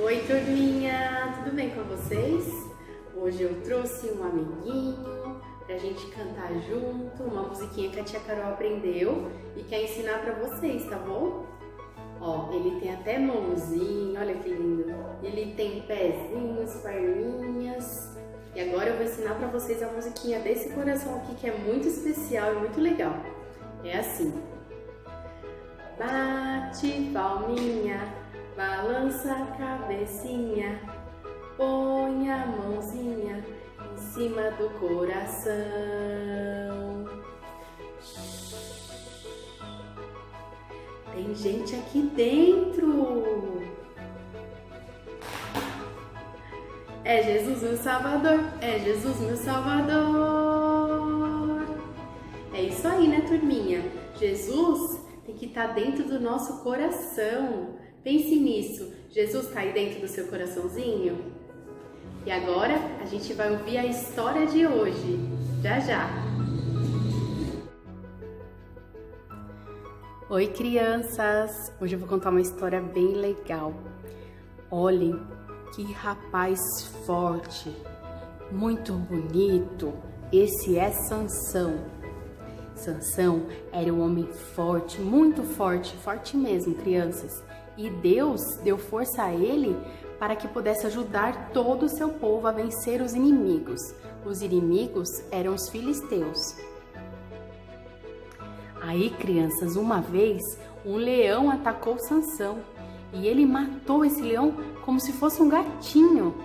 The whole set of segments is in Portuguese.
Oi, turminha! Tudo bem com vocês? Hoje eu trouxe um amiguinho pra gente cantar junto, uma musiquinha que a tia Carol aprendeu e quer ensinar pra vocês, tá bom? Ó, ele tem até mãozinha, olha que lindo! Ele tem pezinhos, perninhas. E agora eu vou ensinar pra vocês a musiquinha desse coração aqui que é muito especial e muito legal. É assim. Bate palminha, balança a cabecinha, põe a mãozinha em cima do coração. Tem gente aqui dentro. É Jesus meu Salvador, é Jesus meu Salvador. É isso aí, né, turminha? Jesus tem que estar dentro do nosso coração. Pense nisso. Jesus está aí dentro do seu coraçãozinho? E agora a gente vai ouvir a história de hoje. Já, já. Oi, crianças! Hoje eu vou contar uma história bem legal. Olhem que rapaz forte, muito bonito. Esse é Sansão. Sansão era um homem forte, muito forte, forte mesmo, crianças. E Deus deu força a ele para que pudesse ajudar todo o seu povo a vencer os inimigos. Os inimigos eram os filisteus. Aí, crianças, uma vez um leão atacou Sansão e ele matou esse leão como se fosse um gatinho.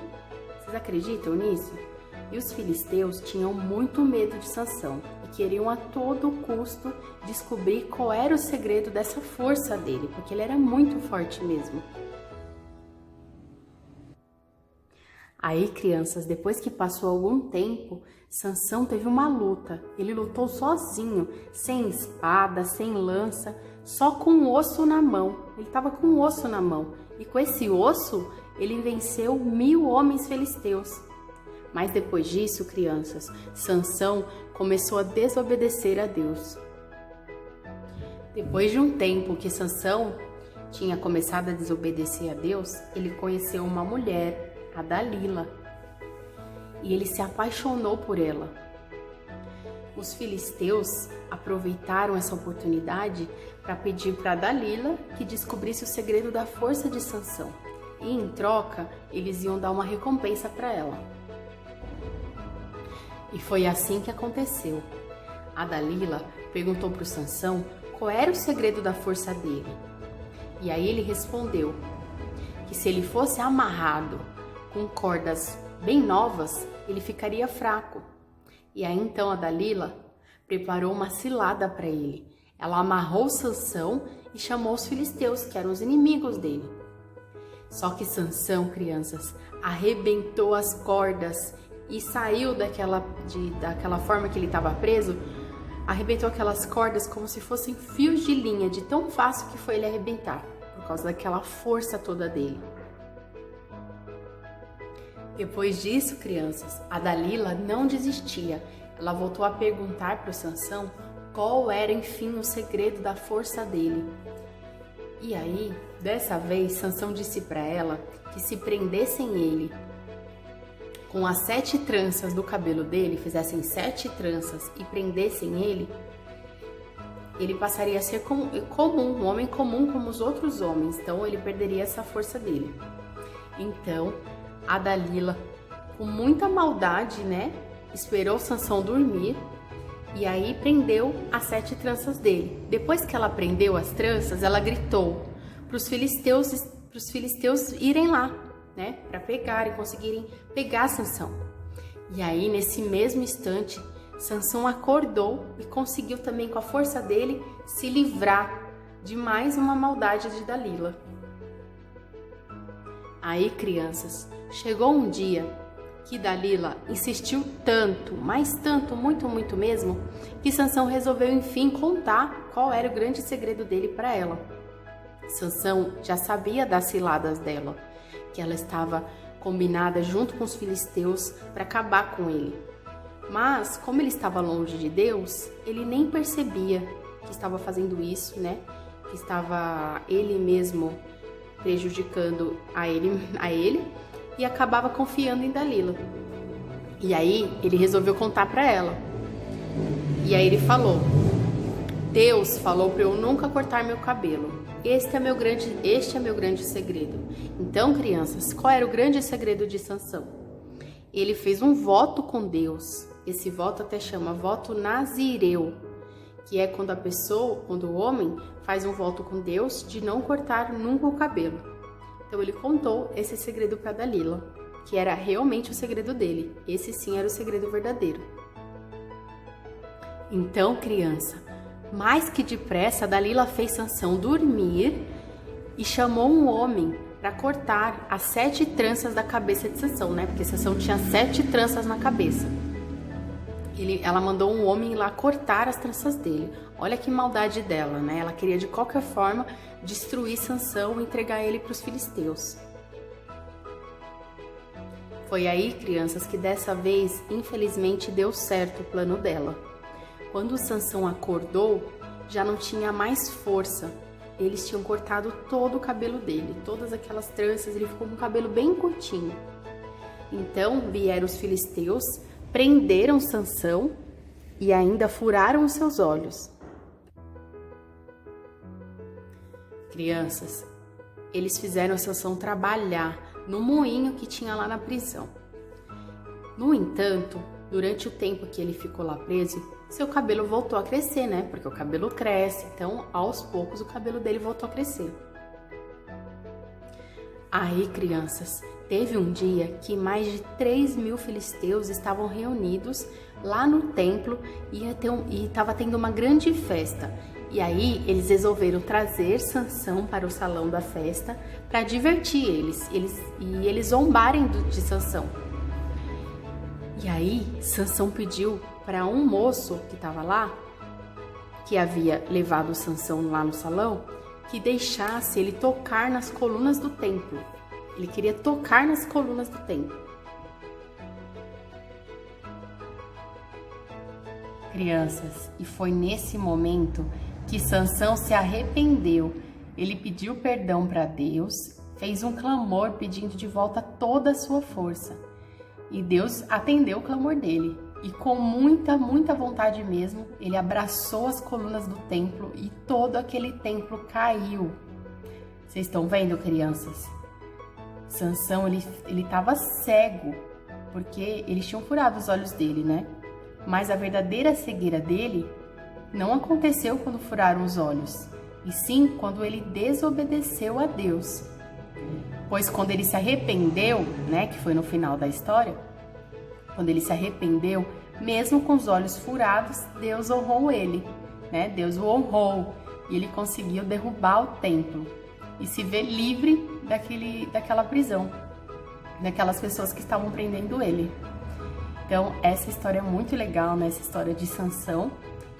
Vocês acreditam nisso? E os filisteus tinham muito medo de Sansão e queriam a todo custo descobrir qual era o segredo dessa força dele, porque ele era muito forte mesmo. Aí, crianças, depois que passou algum tempo, Sansão teve uma luta. Ele lutou sozinho, sem espada, sem lança, só com um osso na mão. Ele estava com um osso na mão e com esse osso ele venceu 1000 homens filisteus. Mas depois disso, crianças, Sansão começou a desobedecer a Deus. Depois de um tempo que Sansão tinha começado a desobedecer a Deus, ele conheceu uma mulher, a Dalila, e ele se apaixonou por ela. Os filisteus aproveitaram essa oportunidade para pedir para Dalila que descobrisse o segredo da força de Sansão, e em troca eles iam dar uma recompensa para ela. E foi assim que aconteceu. A Dalila perguntou para o Sansão qual era o segredo da força dele. E aí ele respondeu que se ele fosse amarrado com cordas bem novas, ele ficaria fraco. E aí então a Dalila preparou uma cilada para ele. Ela amarrou Sansão e chamou os filisteus, que eram os inimigos dele. Só que Sansão, crianças, arrebentou as cordas e saiu daquela forma que ele estava preso, arrebentou aquelas cordas como se fossem fios de linha, de tão fácil que foi ele arrebentar, por causa daquela força toda dele. Depois disso, crianças, a Dalila não desistia. Ela voltou a perguntar para o Sansão qual era, enfim, o segredo da força dele. E aí, dessa vez, Sansão disse para ela que se prendessem ele com as 7 tranças do cabelo dele, fizessem 7 tranças e prendessem ele, ele passaria a ser comum, um homem comum como os outros homens, então ele perderia essa força dele. Então, a Dalila, com muita maldade, né, esperou Sansão dormir e aí prendeu as 7 tranças dele. Depois que ela prendeu as tranças, ela gritou para os filisteus irem lá, né, para pegarem, conseguirem pegar Sansão. E aí, nesse mesmo instante, Sansão acordou e conseguiu também, com a força dele, se livrar de mais uma maldade de Dalila. Aí, crianças, chegou um dia que Dalila insistiu tanto, mas tanto, muito, muito mesmo, que Sansão resolveu, enfim, contar qual era o grande segredo dele para ela. Sansão já sabia das ciladas dela, que ela estava combinada junto com os filisteus para acabar com ele. Mas, como ele estava longe de Deus, ele nem percebia que estava fazendo isso, né? Que estava ele mesmo prejudicando a ele e acabava confiando em Dalila. E aí ele resolveu contar para ela. E aí ele falou: Deus falou para eu nunca cortar meu cabelo. Este é meu grande segredo. Então, crianças, qual era o grande segredo de Sansão? Ele fez um voto com Deus. Esse voto até chama voto nazireu, que é quando o homem faz um voto com Deus de não cortar nunca o cabelo. Então ele contou esse segredo para Dalila, que era realmente o segredo dele. Esse sim era o segredo verdadeiro. Então, criança, mais que depressa, Dalila fez Sansão dormir e chamou um homem para cortar as 7 tranças da cabeça de Sansão, né? Porque Sansão tinha 7 tranças na cabeça. Ela mandou um homem ir lá cortar as tranças dele. Olha que maldade dela, né? Ela queria de qualquer forma destruir Sansão e entregar ele para os filisteus. Foi aí, crianças, que dessa vez, infelizmente, deu certo o plano dela. Quando Sansão acordou, já não tinha mais força. Eles tinham cortado todo o cabelo dele, todas aquelas tranças, ele ficou com o cabelo bem curtinho. Então vieram os filisteus, prenderam Sansão e ainda furaram os seus olhos. Crianças, eles fizeram Sansão trabalhar no moinho que tinha lá na prisão. No entanto, durante o tempo que ele ficou lá preso, seu cabelo voltou a crescer, né? Porque o cabelo cresce, então aos poucos o cabelo dele voltou a crescer. Aí, crianças, teve um dia que mais de 3.000 filisteus estavam reunidos lá no templo e estava tendo uma grande festa. E aí eles resolveram trazer Sansão para o salão da festa para divertir eles zombarem de Sansão. E aí Sansão pediu para um moço que estava lá, que havia levado Sansão lá no salão, que deixasse ele tocar nas colunas do templo. Ele queria tocar nas colunas do templo. Crianças, e foi nesse momento que Sansão se arrependeu. Ele pediu perdão para Deus, fez um clamor pedindo de volta toda a sua força. E Deus atendeu o clamor dele. E com muita vontade mesmo, ele abraçou as colunas do templo e todo aquele templo caiu. Vocês estão vendo, crianças? Sansão, ele estava cego, porque eles tinham furado os olhos dele, né? Mas a verdadeira cegueira dele não aconteceu quando furaram os olhos, e sim quando ele desobedeceu a Deus. Pois quando ele se arrependeu, né, que foi no final da história, quando ele se arrependeu, mesmo com os olhos furados, Deus honrou ele, né? Deus o honrou e ele conseguiu derrubar o templo e se ver livre daquela prisão, daquelas pessoas que estavam prendendo ele. Então, essa história é muito legal, né? Essa história de Sansão,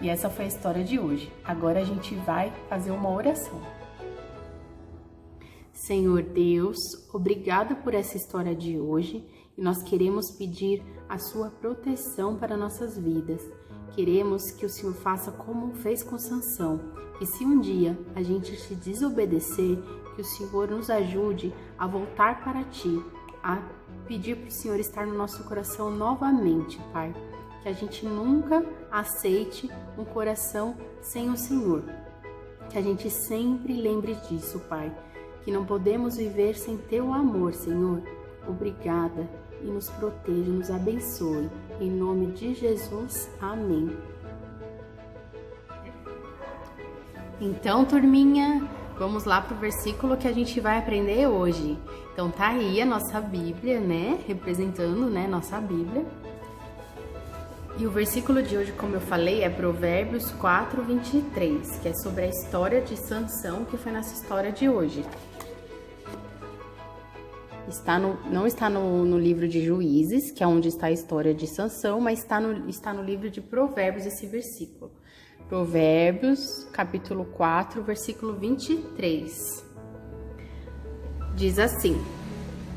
e essa foi a história de hoje. Agora a gente vai fazer uma oração. Senhor Deus, obrigado por essa história de hoje e nós queremos pedir a sua proteção para nossas vidas. Queremos que o Senhor faça como fez com Sansão, que se um dia a gente te desobedecer, que o Senhor nos ajude a voltar para Ti, a pedir para o Senhor estar no nosso coração novamente, Pai. Que a gente nunca aceite um coração sem o Senhor. Que a gente sempre lembre disso, Pai. Que não podemos viver sem Teu amor, Senhor. Obrigada e nos proteja, nos abençoe. Em nome de Jesus, amém. Então, turminha, vamos lá para o versículo que a gente vai aprender hoje. Então, tá aí a nossa Bíblia, né? Representando, né, nossa Bíblia. E o versículo de hoje, como eu falei, é Provérbios 4:23, que é sobre a história de Sansão, que foi nossa história de hoje. Não está no livro de Juízes, que é onde está a história de Sansão, mas está no livro de Provérbios esse versículo. Provérbios, capítulo 4, versículo 23. Diz assim: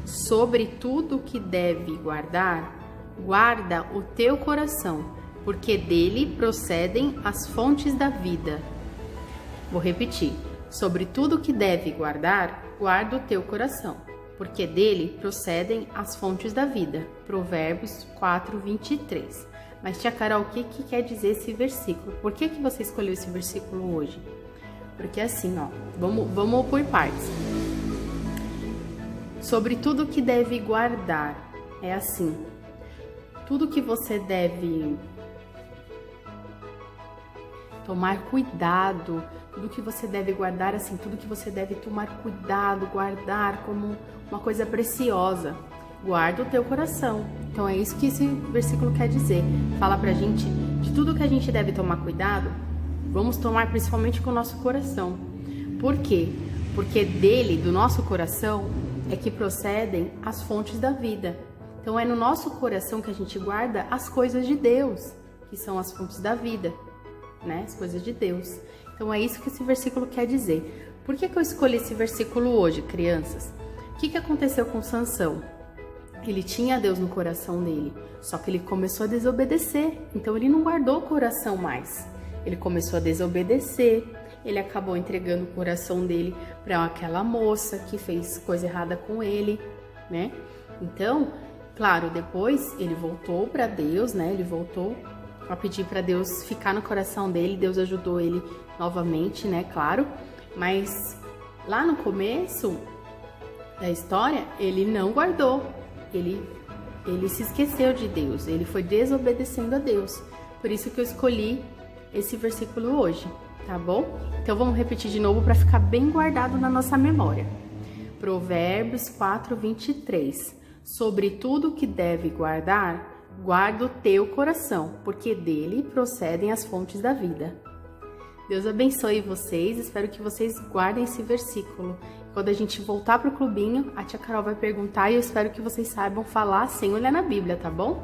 sobre tudo que deve guardar, guarda o teu coração, porque dele procedem as fontes da vida. Vou repetir. Sobre tudo que deve guardar, guarda o teu coração, porque dele procedem as fontes da vida. Provérbios 4, 23. Mas, tia Carol, o que quer dizer esse versículo? Por que você escolheu esse versículo hoje? Porque assim, ó, vamos por partes. Sobre tudo que deve guardar, é assim, tudo que você deve tomar cuidado, tudo que você deve guardar, assim, tudo que você deve tomar cuidado, guardar como uma coisa preciosa. Guarda o teu coração. Então é isso que esse versículo quer dizer. Fala pra gente de tudo que a gente deve tomar cuidado, vamos tomar principalmente com o nosso coração. Por quê? Porque dele, do nosso coração, é que procedem as fontes da vida. Então é no nosso coração que a gente guarda as coisas de Deus, que são as fontes da vida, né? As coisas de Deus. Então é isso que esse versículo quer dizer. Por que eu escolhi esse versículo hoje, crianças? O que aconteceu com Sansão? Ele tinha Deus no coração dele, só que ele começou a desobedecer. Então ele não guardou o coração mais. Ele começou a desobedecer. Ele acabou entregando o coração dele para aquela moça que fez coisa errada com ele, né? Então, claro, depois ele voltou para Deus, né? Ele voltou a pedir para Deus ficar no coração dele. Deus ajudou ele novamente, né? Claro. Mas lá no começo da história, ele não guardou. Ele se esqueceu de Deus. Ele foi desobedecendo a Deus. Por isso que eu escolhi esse versículo hoje, tá bom? Então vamos repetir de novo para ficar bem guardado na nossa memória. Provérbios 4, 23. Sobre tudo que deve guardar, guarda o teu coração, porque dele procedem as fontes da vida. Deus abençoe vocês, espero que vocês guardem esse versículo. Quando a gente voltar pro clubinho, a tia Carol vai perguntar e eu espero que vocês saibam falar sem olhar na Bíblia, tá bom?